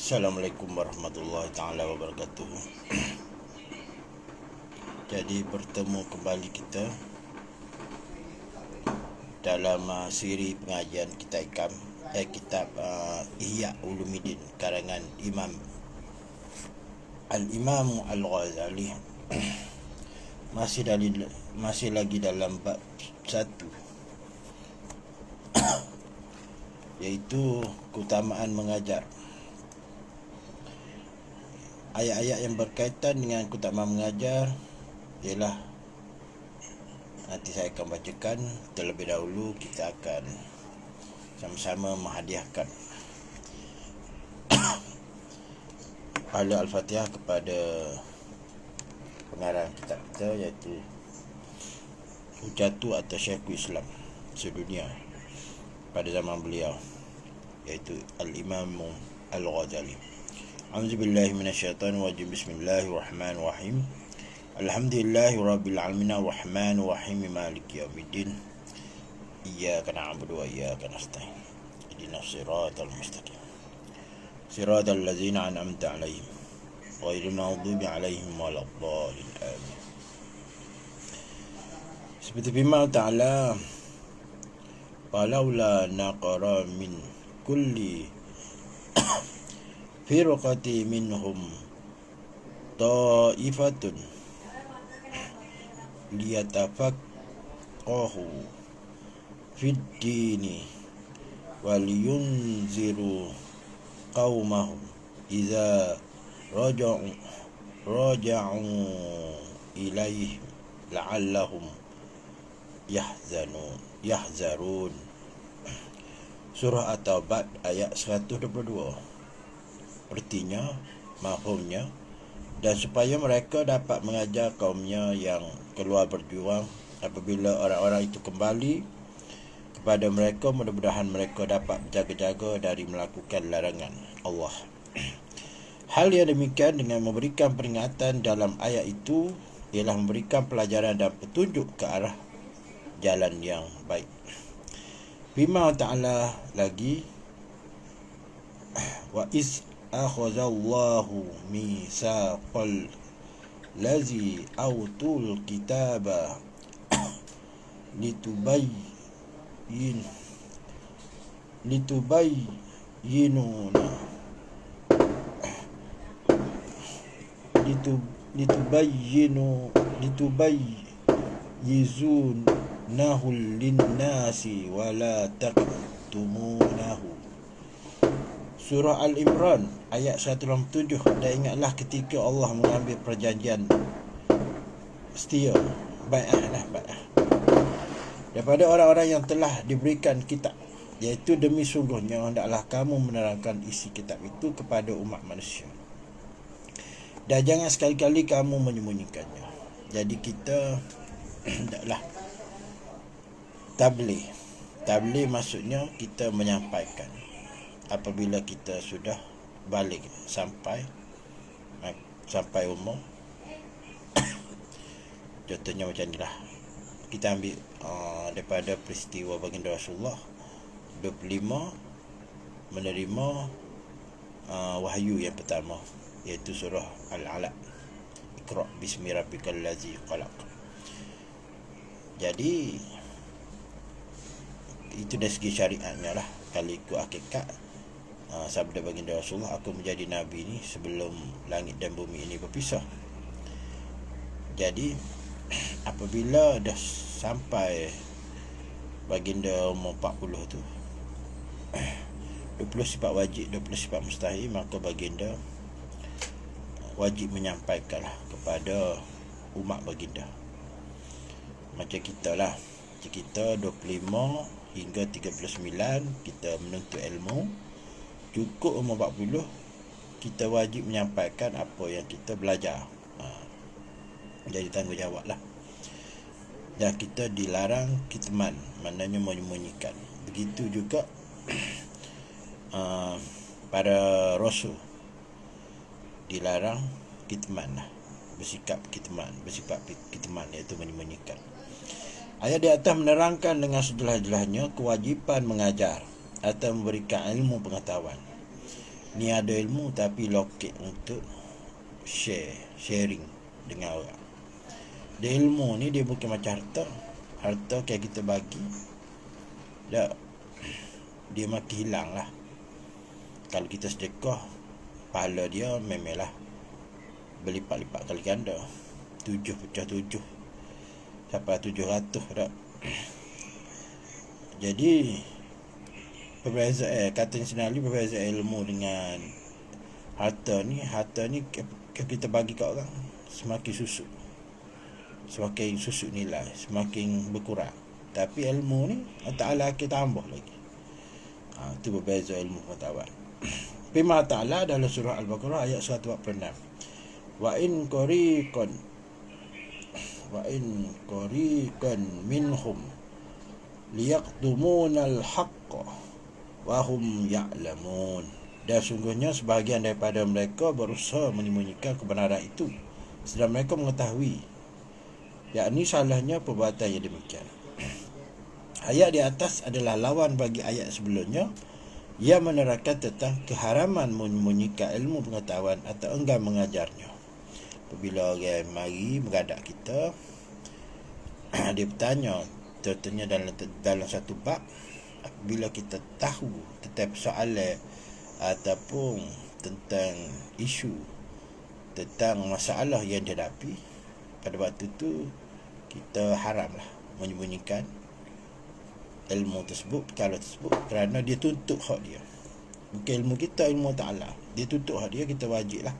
Assalamualaikum warahmatullahi taala wabarakatuh. Jadi bertemu kembali kita dalam siri pengajian kitab Ihya Ulumuddin karangan Al-Imam Al-Ghazali. Masih lagi dalam bab 1, iaitu keutamaan mengajar. Ayat-ayat yang berkaitan dengan keutamaan mengajar ialah nanti saya akan bacakan. Terlebih dahulu kita akan sama-sama menghadiahkan pahala Al-Fatihah kepada pengarang kitab kita, iaitu Hujjatu atau Syekhul Islam sedunia pada zaman beliau, iaitu Al-Imam Al-Ghazali. A'udzubillahi minasyaitonirrajim. Bismillahirrahmanirrahim. Alhamdulillahi rabbil alamin arrahmanir rahim maliki yaumiddin. Iyyaka na'budu wa iyyaka nasta'in. Ihdinas siratal mustaqim. Siratal ladzina an'amta 'alaihim ghairil maghdubi 'alaihim waladdallin. Amin. Seperti firman Ta'ala, "Falaula naqara min kulli firqati minhum ta'ifatun liyatafaqahu fid dini waliyunziru qaumahum idza raja'u ilaihim la'allahum yahzarun." Surah At-Taubah ayat 122. Artinya, mafhumnya, dan supaya mereka dapat mengajar kaumnya yang keluar berjuang apabila orang-orang itu kembali kepada mereka, mudah-mudahan mereka dapat berjaga-jaga dari melakukan larangan Allah. Hal yang demikian dengan memberikan peringatan dalam ayat itu ialah memberikan pelajaran dan petunjuk ke arah jalan yang baik. Firman Ta'ala lagi, "Wa iz akhadallahu mitsaqal ladzi autul kitaba litubayyizunahu linnasi wa la taktumunahu." Surah Al-Imran ayat 187. Dan ingatlah ketika Allah mengambil perjanjian setia, bai'ah daripada orang-orang yang telah diberikan kitab, iaitu demi sungguhnya hendaklah kamu menerangkan isi kitab itu kepada umat manusia, dan jangan sekali-kali kamu menyembunyikannya. Jadi kita hendaklah tabligh. Tabligh maksudnya kita menyampaikan apabila kita sudah balik sampai umur. Contohnya macam inilah. Kita ambil daripada peristiwa baginda Rasulullah 25 menerima wahyu yang pertama, iaitu surah Al-Alaq, Iqra bismi rabbikal ladzi khalaq. Jadi itu dari segi syariatnya lah. Kalau ikut hakikat, sabda baginda Rasulullah, "Aku menjadi Nabi ni sebelum langit dan bumi ini berpisah." Jadi apabila dah sampai baginda umur 40 tu, 20 sifat wajib, 20 sifat mustahil, maka baginda wajib menyampaikanlah kepada umat baginda. Macam kita lah, kita 25 hingga 39 kita menuntut ilmu. Cukup umur 40, kita wajib menyampaikan apa yang kita belajar. Jadi tanggungjawab lah. Dan kita dilarang kitman, maknanya menyembunyikan. Begitu juga para rasul dilarang kitman lah, bersifat kitman, iaitu menyembunyikan. Ayat di atas menerangkan dengan sejelas-jelasnya kewajipan mengajar atau memberikan ilmu pengetahuan. Ni ada ilmu tapi loket untuk sharing dengan orang. Dia ilmu ni dia bukan macam harta. Harta kayak kita bagi, dah dia mati hilang lah. Kalau kita sedekah, pahala dia memelah berlipat-lipat kali ganda. 7 pecah 7 sampai 700 dah. Jadi perbezaan kata senali perbezaan ilmu dengan harta ni kita bagi kat orang semakin susut nilai, semakin berkurang. Tapi ilmu ni Allah Ta'ala kita tambah lagi. Itu berbeza ilmu pengetahuan. Firman Allah Ta'ala dalam surah Al-Baqarah ayat 146. Wa in qariqan minhum liyaqtumuna al-haqqa wa hum ya'lamun. Dan sungguhnya sebahagian daripada mereka berusaha menyembunyikan kebenaran itu sedang mereka mengetahui, yakni salahnya perbuatan yang demikian. Ayat di atas adalah lawan bagi ayat sebelumnya yang menerangkan tentang keharaman menyembunyikan ilmu pengetahuan atau enggan mengajarnya. Apabila orang mari menghadap kita, dia bertanya, contohnya dalam satu bab, bila kita tahu tentang persoalan ataupun tentang isu, tentang masalah yang dihadapi, pada waktu itu kita haramlah menyembunyikan ilmu tersebut, perkara tersebut, kerana dia tuntut hak dia. Bukan ilmu kita, ilmu Ta'ala. Dia tuntut hak dia, kita wajiblah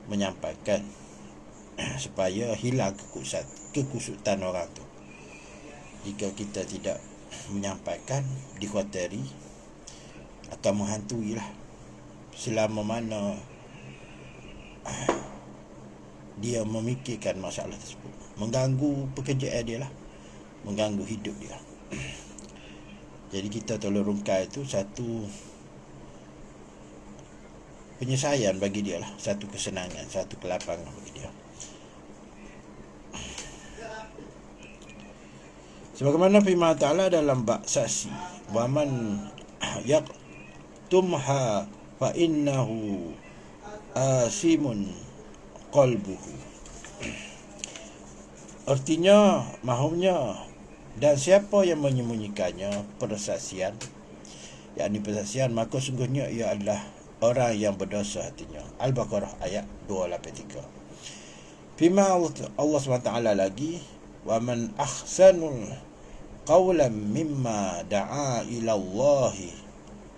menyampaikan supaya hilang kekusutan orang tu. Jika kita tidak menyampaikan, dikhawatiri akan menghantui lah. Selama mana dia memikirkan masalah tersebut, mengganggu pekerjaan dia lah, mengganggu hidup dia. Jadi kita tolong rungkai itu satu penyelesaian bagi dia lah, satu kesenangan, satu kelapangan bagi dia. Sebagaimana firman Ta'ala dalam bab saksi, wa man yaktumha fa innahu asimun qalbuhu. Artinya, maksudnya, dan siapa yang menyembunyikannya, persaksian, yakni persaksian, maka sungguhnya ia adalah orang yang berdosa hatinya. Al-Baqarah ayat 283. Firman Allah SWT lagi, wa man ahsanul qawlan mimma da'a ila Allahi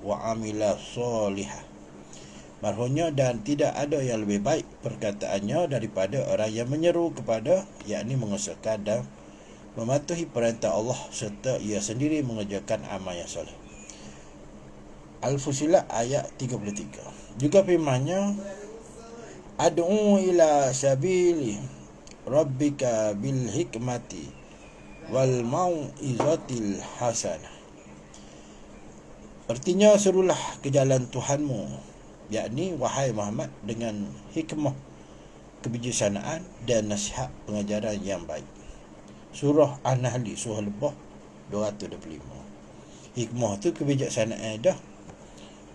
wa amila solihah. Maksudnya, dan tidak ada yang lebih baik perkataannya daripada orang yang menyeru kepada, yakni mengesahkan dan mematuhi perintah Allah serta ia sendiri mengerjakan amal yang soleh. Al-Fusilat ayat 33. Juga firman-Nya, ad'u ila sabili rabbika bil hikmati wal mau'izatil hasanah. Artinya, serulah ke jalan Tuhanmu, yakni wahai Muhammad, dengan hikmah, kebijaksanaan dan nasihat pengajaran yang baik. Surah An-Nahl, surah Lebah 225. Hikmah tu kebijaksanaan dah,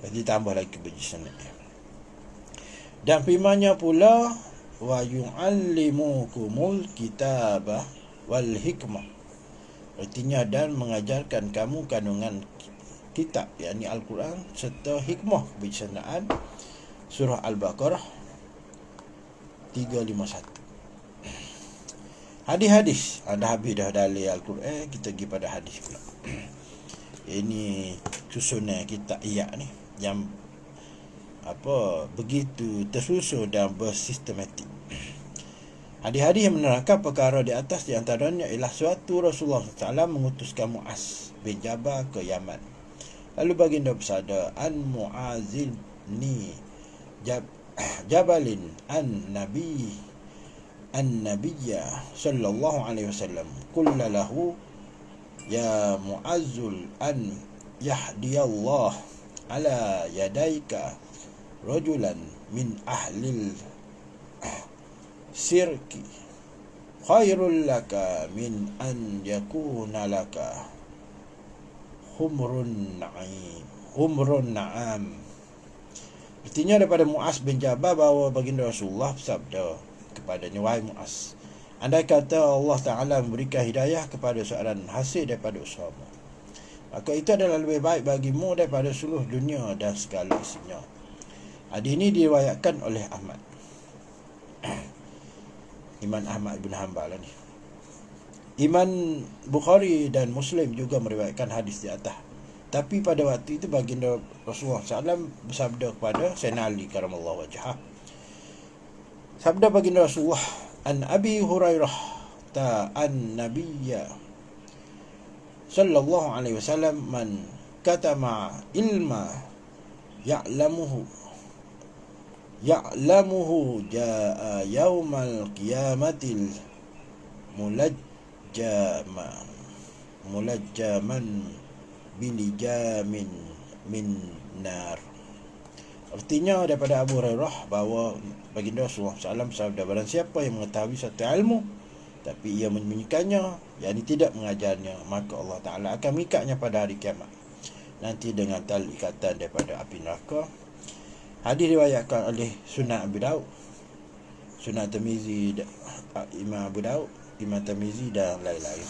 ditambah lagi kebijaksanaan. Dan firman-Nya pula, wa yu'allimukumul kitaba wal hikmah. Artinya, dan mengajarkan kamu kandungan kitab, yakni Al-Quran serta hikmah, kebijaksanaan. Surah Al-Baqarah 351. Hadis-hadis, dah habis dah dalil Al-Quran, kita pergi pada hadis pula. Ini susunan kitab Ihya ni yang begitu tersusun dan bersistematik. Hadis-hadis yang menerangkan perkara di atas, di antaranya ialah suatu Rasulullah SAW mengutuskan Mu'az bin Jabal ke Yaman. Lalu baginda bersabda, an Mu'azin ni Jabalin an-nabiyya sallallahu alaihi wasallam qulna lahu ya Mu'azzul an yahdiyallah ala yadaika rajulan min ahlil sirki khairul laka min an yakuna laka humrun na'am. Artinya daripada Mu'az bin Jabal bahawa baginda Rasulullah bersabda kepadanya, wahai Mu'az, andai kata Allah Ta'ala memberikan hidayah kepada seorang hasil daripada usahamu, maka itu adalah lebih baik bagimu daripada seluruh dunia dan segala isinya. Hadis ini diriwayatkan oleh Ahmad. Imam Ahmad bin Hanbal ni. Imam Bukhari dan Muslim juga meriwayatkan hadis di atas. Tapi pada waktu itu baginda Rasulullah SAW bersabda kepada Sayyidina Ali karamallahu wajhah. Sabda baginda Rasulullah, an Abi Hurairah an Nabiyya sallallahu alaihi wasallam man katama ilma ya'lamuhu jaa yaumal qiyamatil mulajjaman bilijamin min nar. Artinya daripada Abu Hurairah bahawa baginda Rasulullah SAW bersabda, barang siapa yang mengetahui satu ilmu tapi ia menyembunyikannya, yakni tidak mengajarnya, maka Allah Ta'ala akan mengikatnya pada hari kiamat nanti dengan tali ikatan daripada api neraka. Hadis diriwayatkan oleh Sunan Abu Daud, Sunan Tirmizi, Imam Abu Daud, Imam Tirmizi dan lain-lain.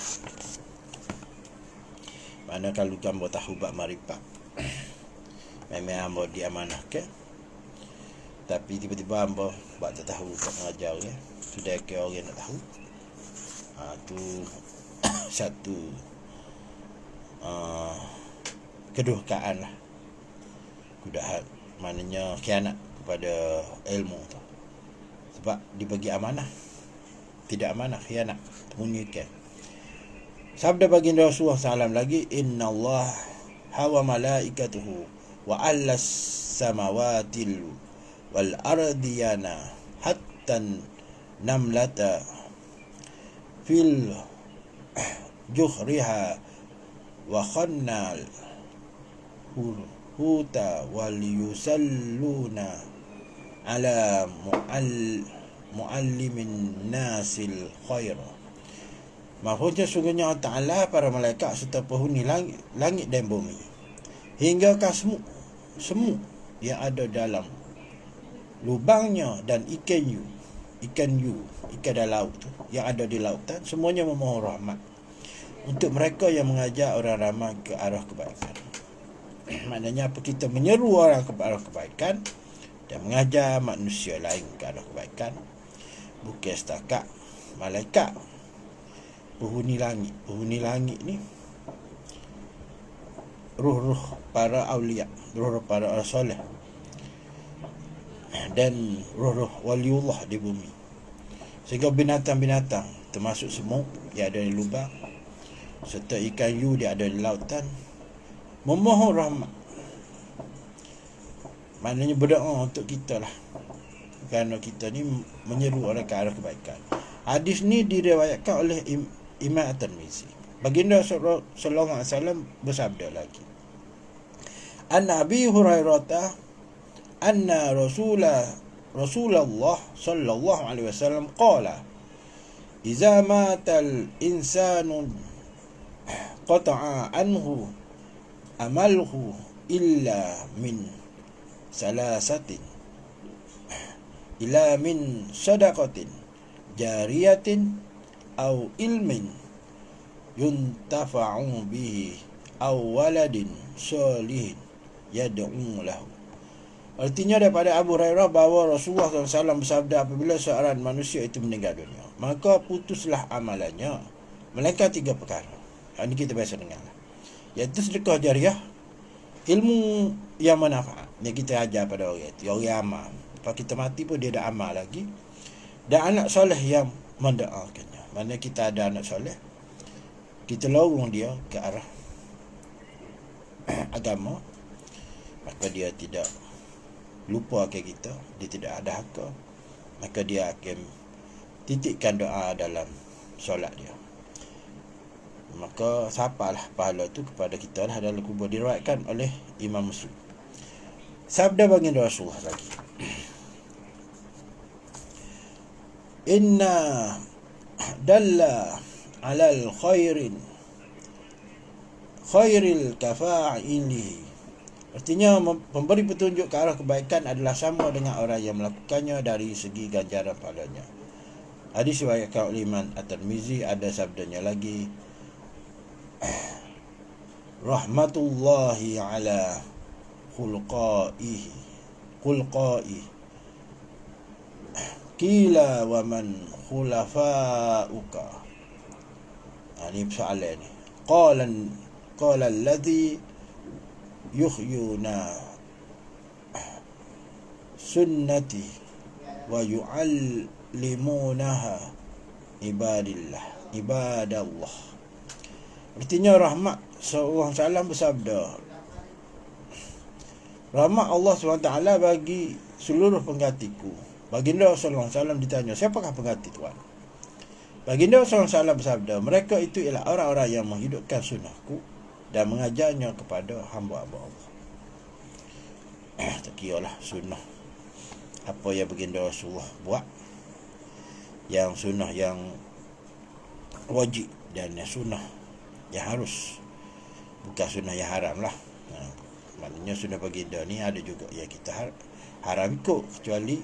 Mana kalau gambar tahu bab marifat, memang hamba diamanahkan, tapi tiba-tiba hamba buat tak tahu, tak mengajar ya. Sudah ke orang nak tahu. Tu satu kedurkaan lah. Kudahat, maknanya khianat kepada ilmu tu. Sebab dibagi amanah, tidak amanah, khianat, menyembunyikan. Sabda baginda Rasulullah SAW lagi, inna Allah hawa malaikatuhu wa allas samawatil wal ardiyana hatta namlata fil juhriha wa khannal huta wal yusalluna ala muallimin nasil khair. Maksudnya sungguhnya Allah Ta'ala, para malaikat serta penghuni langit dan bumi, hingga semut yang ada dalam lubangnya dan ikan dalam laut tu, yang ada di lautan, semuanya memohon rahmat untuk mereka yang mengajak orang ramai ke arah kebaikan. Maknanya apa? Kita menyeru orang ke arah kebaikan dan mengajar manusia lain ke arah kebaikan. Bukan setakat malaikat, penghuni langit ni ruh-ruh para awliya, ruh-ruh para orang soleh, dan ruh-ruh waliullah di bumi. Sehingga binatang-binatang termasuk semut yang ada di lubang serta ikan yu yang ada di lautan memohon rahmat. Maknanya berdoa untuk kita lah, kerana kita ni menyeru orang ke arah kebaikan. Hadis ni diriwayatkan oleh Imam At-Tirmizi. Baginda sallallahu alaihi wasallam bersabda lagi, an Abi Hurairah anna Rasulullah sallallahu alaihi wasallam qala, idza matal insanu qata'a anhu amalhu illa min salasatin, ila min sadaqatin jariyatin aw ilmin yuntafa'u bihi aw waladin salihin yad'u lahu. Artinya daripada Abu Hurairah bahawa Rasulullah SAW bersabda, apabila seorang manusia itu meninggal dunia, maka putuslah amalannya melainkan 3 perkara. Ini kita biasa dengar, iaitu sedekah jariah, ilmu yang manfaat yang kita ajar pada orang itu, orang amal. Kalau kita mati pun dia dah amal lagi, dan anak soleh yang mendoakannya. Mana kita ada anak soleh, kita lorong dia ke arah agama, maka dia tidak lupa ke kita, dia tidak ada haka, maka dia akan titikkan doa dalam solat dia. Maka sapalah pahala itu kepada kita lah dalam kubur. Diriwayatkan oleh Imam Muslim. Sabda baginda Rasulullah lagi, inna dalla alal khairil kafa'ili Artinya memberi petunjuk ke arah kebaikan adalah sama dengan orang yang melakukannya dari segi ganjaran pahalanya. Hadis riwayatkan oleh Imam At-Tirmizi, ada sabdanya lagi, rahmatullahi ala khulqaihi qila wa man khulafa'uka. Ini soalan ni. Qala alladhi yuhyuna sunnati wa yu'allimunaha ibadallah. Artinya rahmat SAW bersabda, rahmat Allah SWT bagi seluruh penggantiku. Baginda SAW ditanya, siapakah pengganti Tuhan? Baginda SAW bersabda, mereka itu ialah orang-orang yang menghidupkan sunnahku dan mengajarnya kepada hamba-hamba Allah. Tak kira lah sunnah apa yang baginda Rasulullah buat, yang sunnah yang wajib dan yang sunnah yang harus, bukan sunnah yang haram lah. Maknanya sunnah baginda ni ada juga yang kita haram ikut, kecuali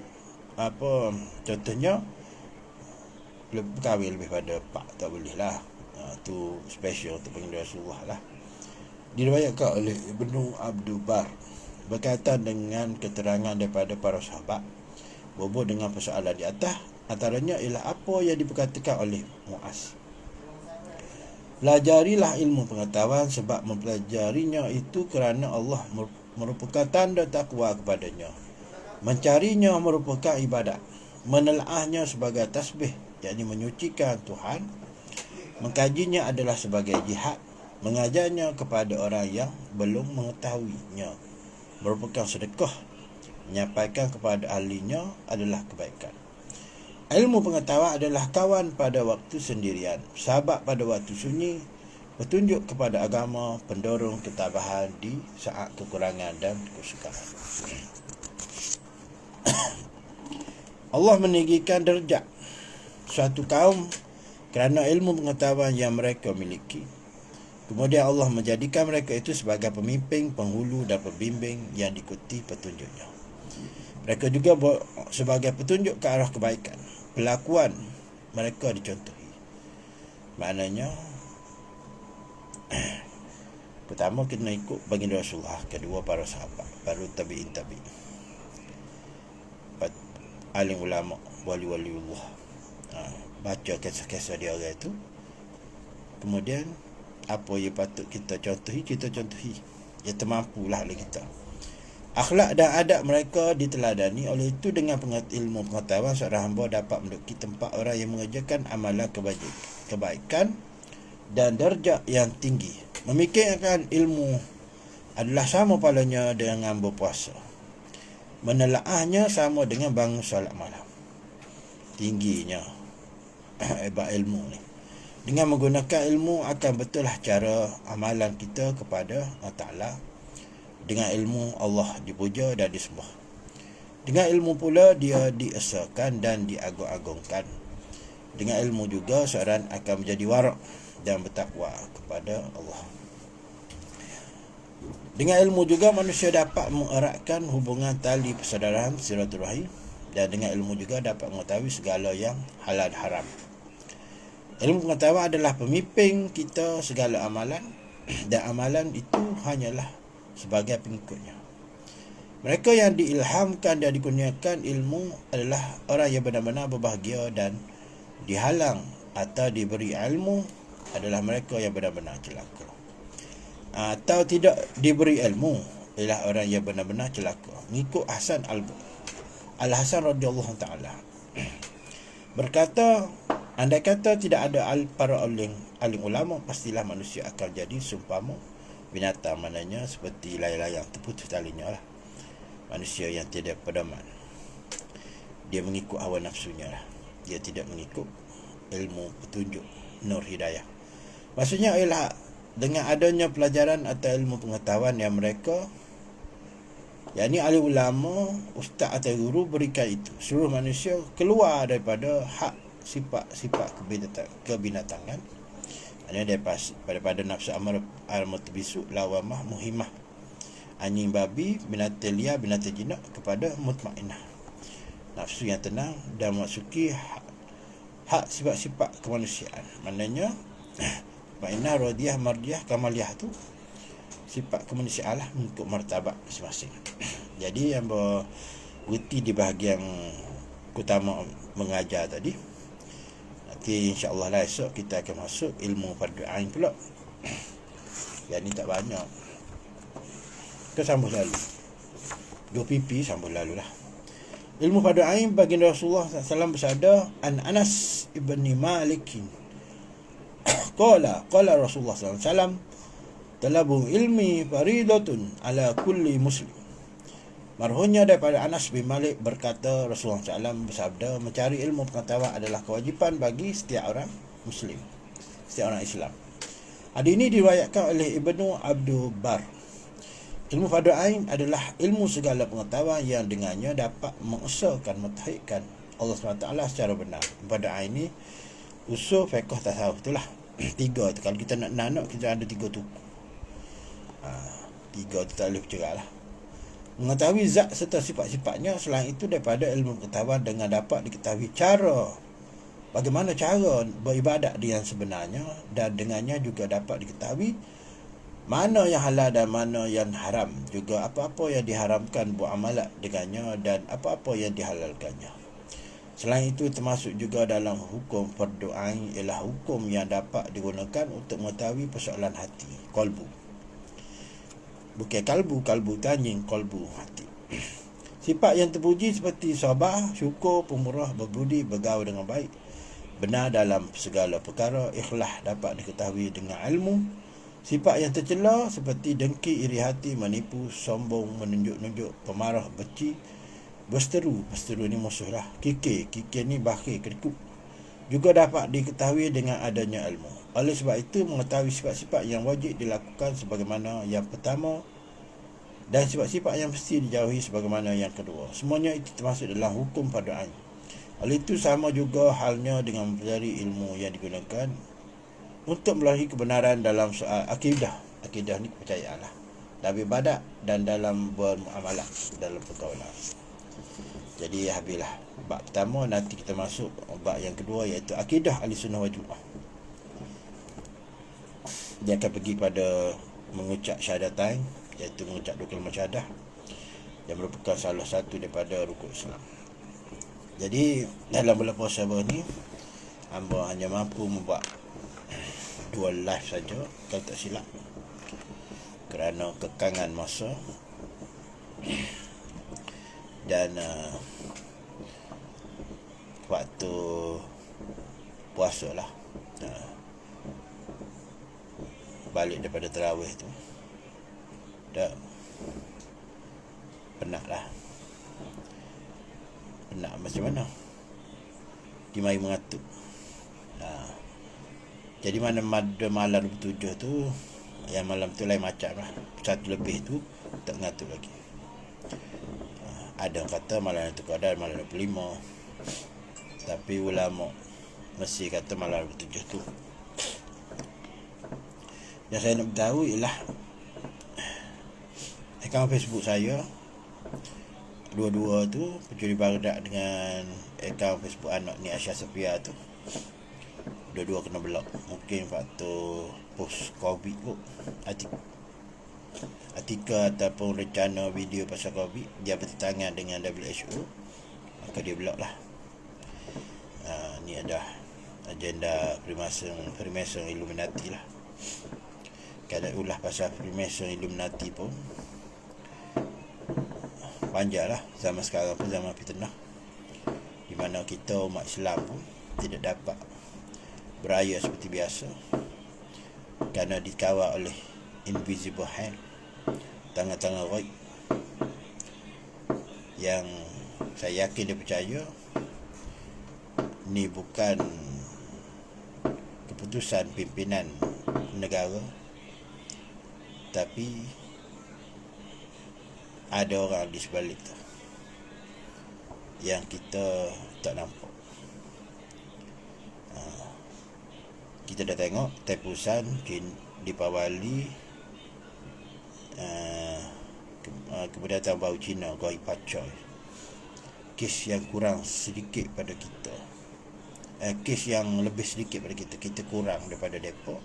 apa, contohnya berkahwin lebih pada 4, tak boleh lah. Tu special untuk baginda Rasulullah lah. Diriwayatkan oleh Ibnu Abdul Bar berkaitan dengan keterangan daripada para sahabat berhubung dengan persoalan di atas. Antaranya ialah apa yang diperkatakan oleh Muaz, pelajarilah ilmu pengetahuan, sebab mempelajarinya itu kerana Allah merupakan tanda takwa kepadanya. Mencarinya merupakan ibadat. Menelaahnya sebagai tasbih, yakni menyucikan Tuhan. Mengkajinya adalah sebagai jihad. Mengajarnya kepada orang yang belum mengetahuinya merupakan sedekah. Menyampaikan kepada ahlinya adalah kebaikan. Ilmu pengetahuan adalah kawan pada waktu sendirian, sahabat pada waktu sunyi, petunjuk kepada agama, pendorong ketabahan di saat kekurangan dan kesukaran. Allah meninggikan derajat suatu kaum kerana ilmu pengetahuan yang mereka miliki. Kemudian Allah menjadikan mereka itu sebagai pemimpin, penghulu dan pembimbing yang diikuti petunjuknya. Mereka juga sebagai petunjuk ke arah kebaikan. Pelakuan mereka dicontohi. Maknanya, pertama kena ikut baginda Rasulullah, kedua para sahabat, baru tabi'in, alim ulama, wali-waliullah. Baca kisah-kisah dia orang itu. Kemudian apa yang patut kita contohi, kita contohi. Yang termampulah oleh kita. Akhlak dan adab mereka diteladani. Oleh itu, dengan ilmu pengetahuan, seorang hamba dapat menduduki tempat orang yang mengerjakan amalan kebaikan dan darjat yang tinggi. Memikirkan ilmu adalah sama palanya dengan berpuasa. Menelaahnya sama dengan bangun solat malam. Tingginya hebat ilmu ni. Dengan menggunakan ilmu akan betullah cara amalan kita kepada Allah Ta'ala. Dengan ilmu Allah dipuja dan disembah. Dengan ilmu pula dia diesakan dan diagung-agungkan. Dengan ilmu juga seorang akan menjadi warak dan bertakwa kepada Allah. Dengan ilmu juga manusia dapat mengeratkan hubungan tali persaudaraan silaturahim, dan dengan ilmu juga dapat mengetahui segala yang halal haram. Ilmu pengetahuan adalah pemimpin kita segala amalan, dan amalan itu hanyalah sebagai pengikutnya. Mereka yang diilhamkan dan dikurniakan ilmu adalah orang yang benar-benar berbahagia, dan dihalang atau diberi ilmu adalah mereka yang benar-benar celaka. Atau tidak diberi ilmu ialah orang yang benar-benar celaka. Mengikut Al-Hasan radhiyallahu ta'ala berkata, andai kata tidak ada para alim ulama, pastilah manusia akan jadi seumpama binatang. Maknanya seperti layang-layang terputus talinya lah. Manusia yang tidak pedoman, dia mengikut hawa nafsunya lah. Dia tidak mengikut ilmu petunjuk nur hidayah. Maksudnya ialah dengan adanya pelajaran atau ilmu pengetahuan yang mereka, yakni ahli ulama, ustaz atau guru berikan itu, seluruh manusia keluar daripada hak sifat kebinatangan, daripada nafsu amar al-mutbisu lawamah muhimmah, anjing, babi, binatang liar, binatang jinak kepada mutmainnah, nafsu yang tenang, dan memasuki hak sifat-sifat kemanusiaan. Maknanya mutmainnah, radiyah, mardiyah, kamaliyah tu sifat kemanusiaan lah, untuk martabat masing-masing. Jadi yang berhenti di bahagian utama mengajar tadi. Nanti insya-Allah lah esok kita akan masuk ilmu fardu ain pula. Yang ni tak banyak. Kita sambung lalu. 2 pipi sambung lalu lah. Ilmu fardu ain, baginda Rasulullah SAW bersabda, An Anas ibn Malik qala Rasulullah SAW, talabul ilmi faridatun ala kulli muslim. Marhunya daripada Anas bin Malik berkata, Rasulullah SAW bersabda, mencari ilmu pengetahuan adalah kewajipan bagi setiap orang Muslim, setiap orang Islam. Hadis ini diriwayatkan oleh Ibnu Abdul Bar. Ilmu fardu ain adalah ilmu segala pengetahuan yang dengannya dapat mengusulkan, mentauhidkan Allah SWT secara benar. Fardu ain ni usul fiqh tasawuf itulah. 3 tu. Kalau kita nak kita ada 3 tu. 3 tu tak boleh bercerak lah. Mengetahui zat serta sifat-sifatnya. Selain itu, daripada ilmu pengetahuan dengan dapat diketahui bagaimana cara beribadat dia yang sebenarnya, dan dengannya juga dapat diketahui mana yang halal dan mana yang haram, juga apa-apa yang diharamkan buat amalat dengannya dan apa-apa yang dihalalkannya. Selain itu, termasuk juga dalam hukum fardu ain ialah hukum yang dapat digunakan untuk mengetahui persoalan hati, qalbu. Bukan kalbu anjing, qalbu, hati. Sifat yang terpuji seperti sabar, syukur, pemurah, berbudi, bergaul dengan baik, benar dalam segala perkara, ikhlas dapat diketahui dengan ilmu. Sifat yang tercela seperti dengki, iri hati, menipu, sombong, menunjuk-nunjuk, pemarah, benci, berseteru ni musuh lah, kikir ni bakhil, kedekut, juga dapat diketahui dengan adanya ilmu. Oleh sebab itu, mengetahui sifat-sifat yang wajib dilakukan sebagaimana yang pertama, dan sifat-sifat yang mesti dijauhi sebagaimana yang kedua. Semuanya itu termasuk dalam hukum fardu ain. Oleh itu, sama juga halnya dengan mempelajari ilmu yang digunakan untuk melalui kebenaran dalam soal akidah. Akidah ni kepercayaan lah, dalam ibadat dan dalam bermuamalah, dalam pergaulan. Jadi habislah bab pertama. Nanti kita masuk bab yang kedua, iaitu akidah Ahlussunnah wal Jamaah. Dia akan pergi pada mengucap syahadatain, iaitu mengucap 2 kalimah syahadah, yang merupakan salah satu daripada rukun Islam. Jadi dalam bulan puasa ni, hamba hanya mampu membuat 2 live saja, kalau tak silap, kerana kekangan masa dan waktu puasa lah. Balik daripada tarawih tu dah penat macam mana, dimai mengatuk. Jadi mana malam 27 tu, yang malam tu lain macam lah, 1 lebih tu tak mengatuk lagi. Ada yang kata malam itu kadar malam 25, tapi ulama mesti kata malam 27 tu. Yang saya nak beritahu ialah akaun Facebook saya, dua-dua tu, Pencuri Baghdad dengan akaun Facebook anak ni Aisyah Safia tu, dua-dua kena blok. Mungkin faktor post COVID kot, artikel ataupun rencana video pasal COVID dia bertentangan dengan WHO, maka dia blok lah. Ni ada agenda Freemason Illuminati lah. Kalau ulah pasal Freemason Illuminati pun panjang lah. Zaman sekarang pun zaman fitnah, di mana kita umat Islam pun tidak dapat beraya seperti biasa, kerana dikawal oleh invisible hand, tangan-tangan ghaib, yang saya yakin dia percaya ni bukan keputusan pimpinan negara, tapi ada orang di sebalik tu yang kita tak nampak. Kita dah tengok tepusan di Pawali, kemudian tahun baru Cina, Goi Pachoy. Kes yang kurang sedikit pada kita, kes yang lebih sedikit pada kita kurang daripada Depok,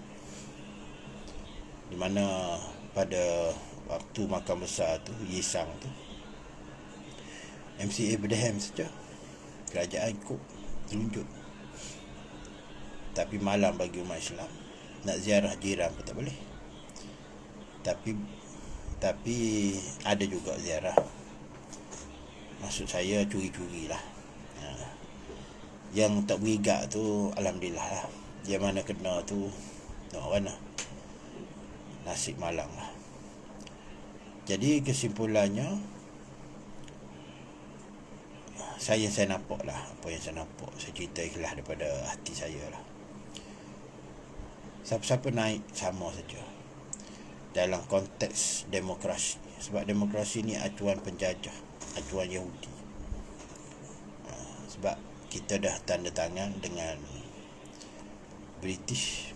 di mana pada waktu Mahkamah Besar tu, Yisang tu, MCA Berdeham saja kerajaan ikut telunjuk. Tapi malam bagi umat Islam, nak ziarah jiran pun tak boleh. Tapi ada juga ziarah, maksud saya curi-curi lah. Yang tak berigak tu alhamdulillah lah. Yang mana kena tu mana nasib malang lah. Jadi kesimpulannya, saya nampak lah apa yang saya nampak. Saya cerita ikhlas daripada hati saya lah. Siapa-siapa naik sama saja dalam konteks demokrasi. Sebab demokrasi ni acuan penjajah, acuan Yahudi. Sebab kita dah tanda tangan dengan British.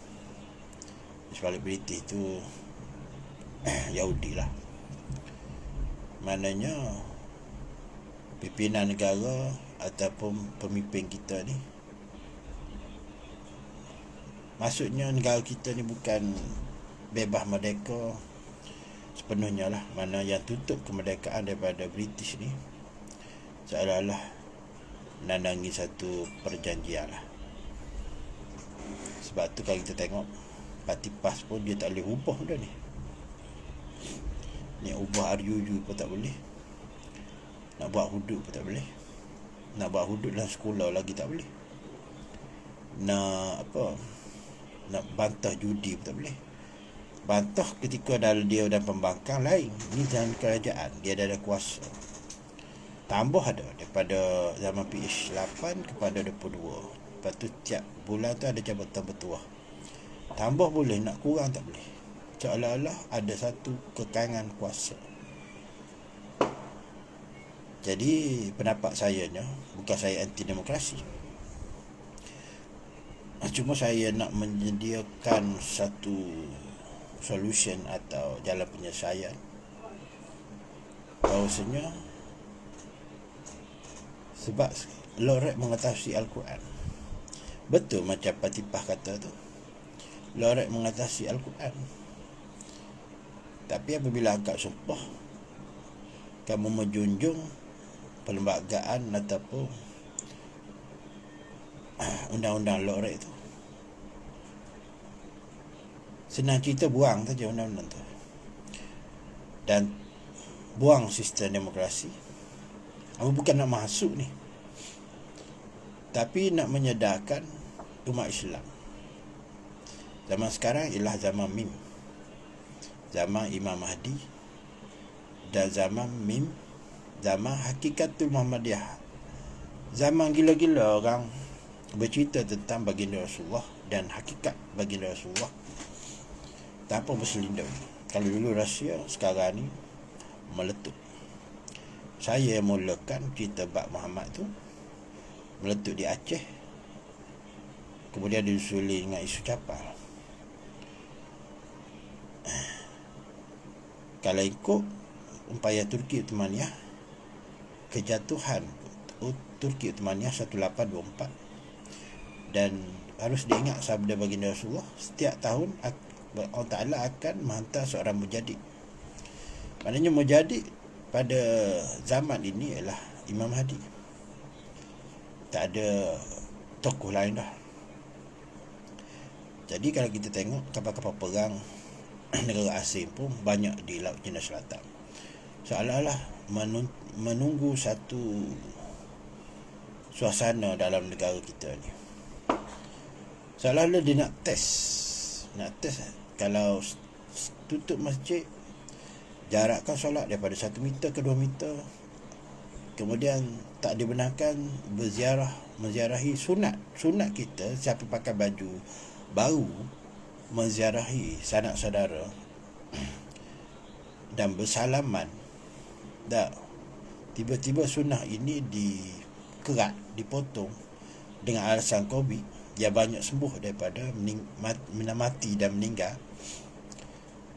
Sebalik British tu Yahudi lah. Maknanya pimpinan negara ataupun pemimpin kita ni, maksudnya negara kita ni bukan bebas merdeka sepenuhnya lah. Mana yang tutup kemerdekaan daripada British ni seolah-olah menandangi satu perjanjian lah. Sebab tu kalau kita tengok parti PAS pun dia tak boleh ubah dah ni. Ni ubah RUU pun tak boleh. Nak buat hudud pun tak boleh. Nak buat hudud dalam sekolah lagi tak boleh. Nak bantah judi pun tak boleh. Bantah ketika dia dan pembangkang lain. Ni dalam kerajaan, dia ada kuasa. Tambah ada daripada zaman PH8 kepada 22. Lepas tu tiap bulan tu ada jabatan bertuah. Tambah boleh, nak kurang tak boleh. Seolah-olah ada satu kekangan kuasa. Jadi pendapat saya nya, bukan saya anti demokrasi, cuma saya nak menyediakan satu solution atau jalan penyelesaian. Bahawasanya sebab Lorek mengatasi Al-Quran. Betul macam Patipah kata tu, Lorek mengatasi Al-Quran. Tapi apabila angkat sumpah, kamu menjunjung perlembagaan ataupun undang-undang Lorek tu, senang cerita buang saja undang-undang tu dan buang sistem demokrasi. Aku bukan nak masuk ni, tapi nak menyedarkan umat Islam. Zaman sekarang ialah zaman mim, zaman Imam Mahdi, dan zaman mim, zaman hakikatul Muhammadiyah. Zaman gila-gila orang bercerita tentang baginda Rasulullah dan hakikat baginda Rasulullah tanpa berselindung. Kalau dulu rahsia, sekarang ni meletup. Saya yang mulakan cerita bab Muhammad tu meletup di Aceh, kemudian disusuli dengan isu capal. Kalau ikut upaya Turki Uthmaniyah, kejatuhan Turki Uthmaniyah 1824, dan harus diingat sabda baginda Rasulullah, setiap tahun Allah Ta'ala akan menghantar seorang mujadid. Maknanya mujadid pada zaman ini ialah Imam Mahdi. Tak ada tokoh lain dah. Jadi kalau kita tengok kapal-kapal perang negara asing pun banyak di Laut Cina Selatan, seolah-olah menunggu satu suasana dalam negara kita ni. Seolah-olah dia nak test kalau tutup masjid, jarakkan solat daripada 1 meter ke 2 meter. Kemudian tak dibenarkan menziarahi sunat kita. Siapa pakai baju baru menziarahi sanak saudara dan bersalaman. Tak, tiba-tiba sunnah ini dikerat, dipotong dengan alasan COVID. Dia banyak sembuh daripada mati dan meninggal.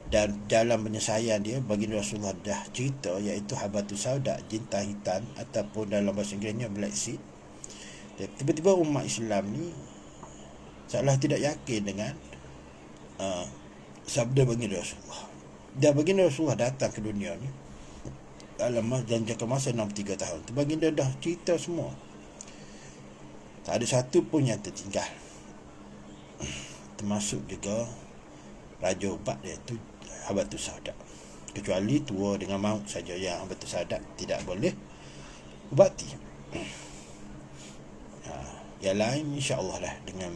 Dan dalam penyelesaian dia, baginda Rasulullah dah cerita, iaitu Habatus Sauda, jin tahitan, ataupun dalam bahasa Inggerisnya Black Seed. Tiba-tiba umat Islam ni seolah tidak yakin dengan sabda baginda Rasulullah. Dan baginda Rasulullah datang ke dunia ni dalam jangka masa 63 tahun tu, baginda dah cerita semua. Tak ada satu pun yang tertinggal. Termasuk juga raja ubat, iaitu Habatus Sauda. Kecuali tua dengan maut saja yang Habatus Sauda tidak boleh ubati. Yang lain insya-Allah lah, dengan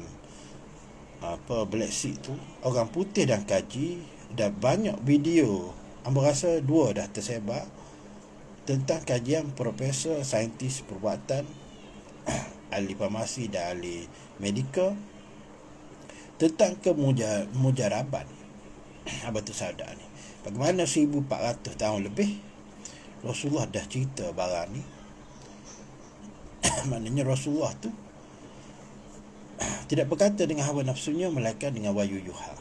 Black Seed tu, orang putih dah kaji, dah banyak video, hamba rasa 2 dah tersebar, tentang kajian profesor, saintis perubatan, ahli farmasi dan ahli medikal, tentang kemujaraban Habatus Sauda ni. Bagaimana 1400 tahun lebih Rasulullah dah cerita barang ni. Maknanya Rasulullah tu tidak berkata dengan hawa nafsunya, melainkan dengan wahyu yuha.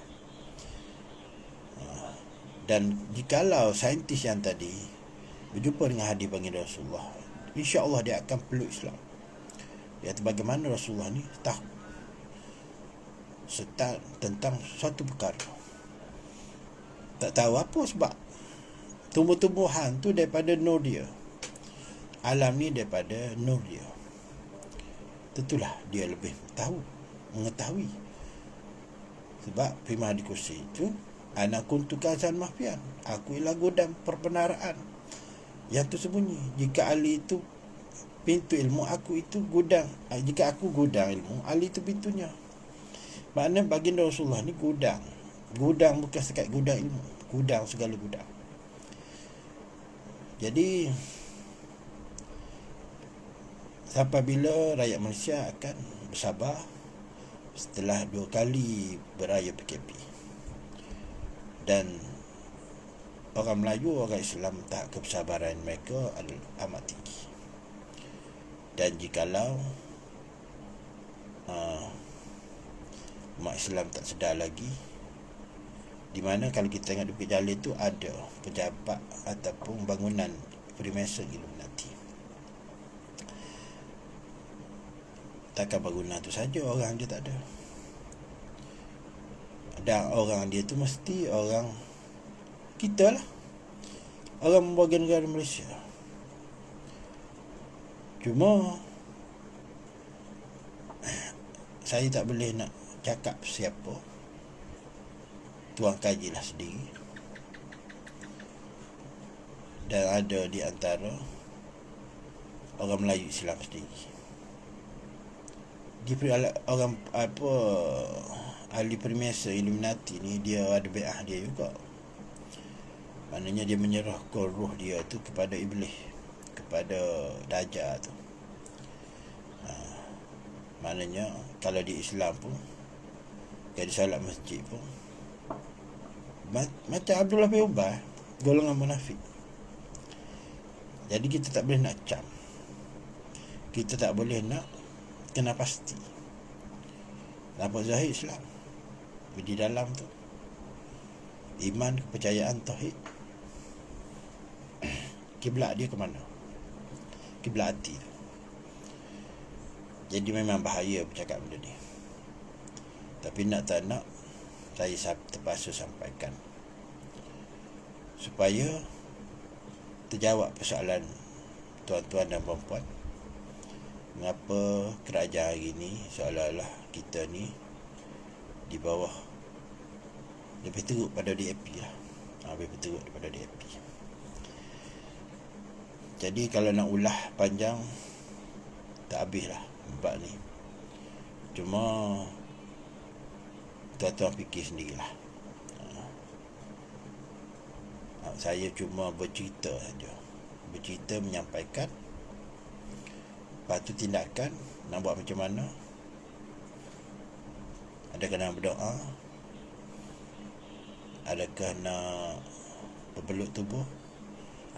Dan jikalau saintis yang tadi berjumpa dengan hadis baginda Rasulullah, insya-Allah dia akan peluk Islam. Iaitu bagaimana Rasulullah ni tahu tentang suatu perkara. Tak tahu apa sebab. Tumbuh-tumbuhan tu daripada nur dia, alam ni daripada nur dia. Tentulah dia lebih mengetahui. Sebab firman di kursi itu, ana kuntu kazan mahfian, aku ialah gudang perbenaraan yang tersembunyi. Jika Ali itu pintu ilmu, aku itu gudang. Jika aku gudang ilmu, Ali itu pintunya. Maknanya baginda Rasulullah ni gudang. Gudang bukan sekat gudang ilmu, gudang segala gudang. Jadi sampai bila rakyat Malaysia akan bersabar setelah 2 kali beraya PKP? Dan orang Melayu, orang Islam, tahap kesabaran mereka amat tinggi. Dan jikalau umat Islam tak sedar lagi, di mana kalau kita tengok di Bukit Jalil tu ada pejabat ataupun bangunan Freemason Illuminati. Takkan bangunan tu saja, orang dia tak ada. Dan orang dia tu mesti orang kita lah, orang warga negara Malaysia. Cuma saya tak boleh nak cakap siapa, tuan kajilah sendiri. Dan ada di antara orang Melayu Islam sendiri, orang ahli Freemason Illuminati ni, dia ada bai'ah dia juga. Maknanya dia menyerahkan roh dia tu kepada iblis, kepada Dajjal tu. Maknanya kalau di Islam pun, jadi solat masjid pun macam Abdullah bin Ubay, golongan munafik. Jadi kita tak boleh nak cam, kita tak boleh nak kena pasti. Nampak zahir Islam di dalam tu iman, kepercayaan, tauhid. Kiblat dia ke mana? Kiblat hati tu. Jadi memang bahaya bercakap benda ni. Tapi nak tak nak, saya terpaksa sampaikan supaya terjawab persoalan tuan-tuan dan puan-puan, mengapa kerajaan hari ni seolah-olah kita ni di bawah, lebih teruk pada DAP lah. Lebih teruk daripada DAP. Jadi kalau nak ulah panjang, tak habis lah bab ni. Cuma tuan-tuan fikir sendirilah. Saya cuma bercerita saja, bercerita, menyampaikan. Lepas tu tindakan nak buat macam mana? Adakah nak berdoa? Adakah nak berbelut tubuh?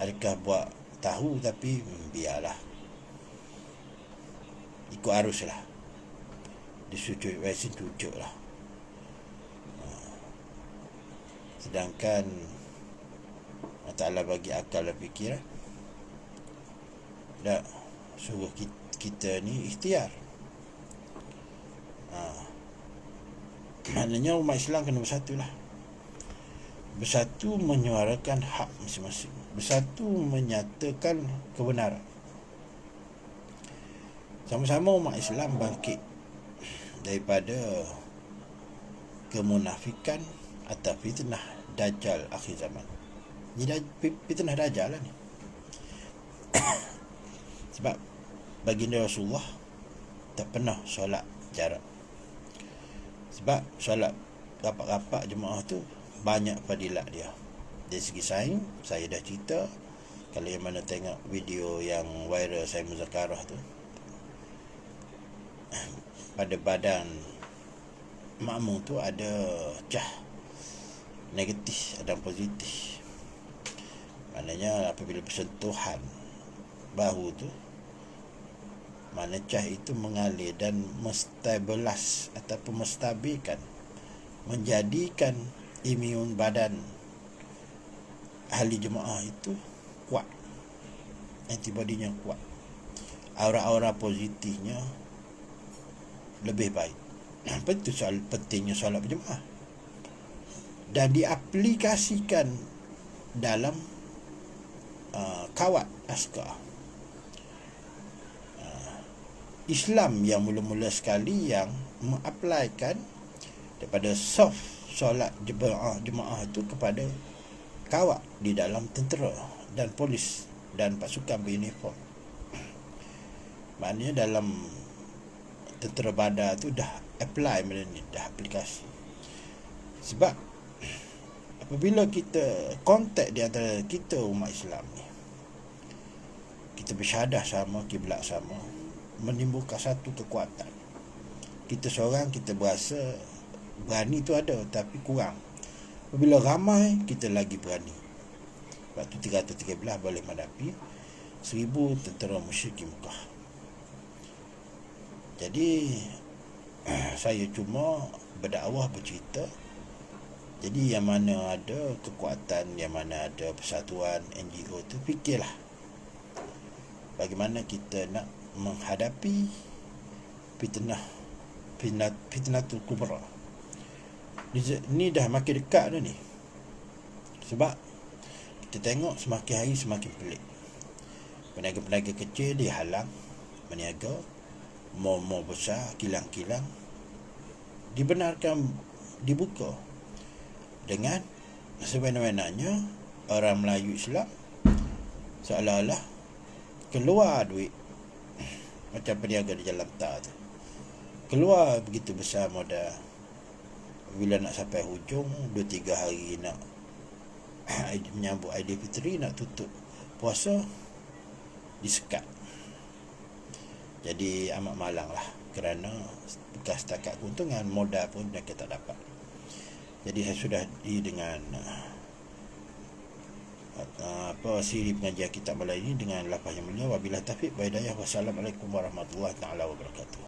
Adakah buat tahu tapi biarlah, ikut arus lah. Disucuk vaksin, cucuk lah. Sedangkan Allah Ta'ala bagi akal dan fikiran, tak suruh kita ni ikhtiar. Maknanya umat Islam kena bersatu lah. Bersatu menyuarakan hak masing-masing, bersatu menyatakan kebenaran. Sama-sama umat Islam bangkit daripada kemunafikan atau fitnah Dajjal akhir zaman. Ini fitnah Dajjal lah ni. Sebab baginda Rasulullah tak pernah solat jarak. Sebab solat rapat-rapat jemaah tu banyak fadilat dia. Dari segi saing, saya dah cerita. Kalau yang mana tengok video yang viral saya muzakarah tu, pada badan makmum tu ada cah negatif, ada positif. Maknanya apabila bersentuhan bahu tu, mana cah itu mengalir dan menstabilas ataupun menstabilkan, menjadikan imun badan ahli jemaah itu kuat, antibodinya kuat, aura-aura positifnya lebih baik. Apa itu soal pentingnya solat berjemaah, dan diaplikasikan dalam kawat askar. Islam yang mula-mula sekali yang mengaplikan daripada soft solat jemaah itu kepada kawat di dalam tentera dan polis dan pasukan beruniform. Maknanya dalam tentera badar tu dah apply benda ni, dah aplikasi. Sebab apabila kita kontak di antara kita umat Islam ni, kita bersyahadah sama, kiblat sama, menimbulkan satu kekuatan. Kita seorang, kita berasa berani tu ada, tapi kurang. Apabila ramai, kita lagi berani. Sebab tu 313 boleh menghadapi 1000 tentera musyrikin Mekah. Jadi saya cuma berdakwah, bercerita. Jadi yang mana ada kekuatan, yang mana ada persatuan NGO tu, fikirlah bagaimana kita nak menghadapi fitnatul kubra. Ni dah makin dekat dah ni. Sebab kita tengok semakin hari semakin pelik. Peniaga-peniaga kecil dihalang berniaga, mall-mall besar, kilang-kilang dibenarkan dibuka dengan sewenang-wenangnya. Orang Melayu Islam seolah-olah keluar duit, macam peniaga di jalan tak tu, keluar begitu besar modal. Bila nak sampai hujung 2-3 hari nak menyambut Aidilfitri, nak tutup puasa, disekat. Jadi amat malang lah, kerana bukan setakat keuntungan, modal pun mereka tak dapat. Jadi saya sudah dengan siri pengajian kitab malam ini dengan lafaz yang mulia. Wabillahi taufiq wa hidayah. Wassalamualaikum warahmatullahi taala wabarakatuh.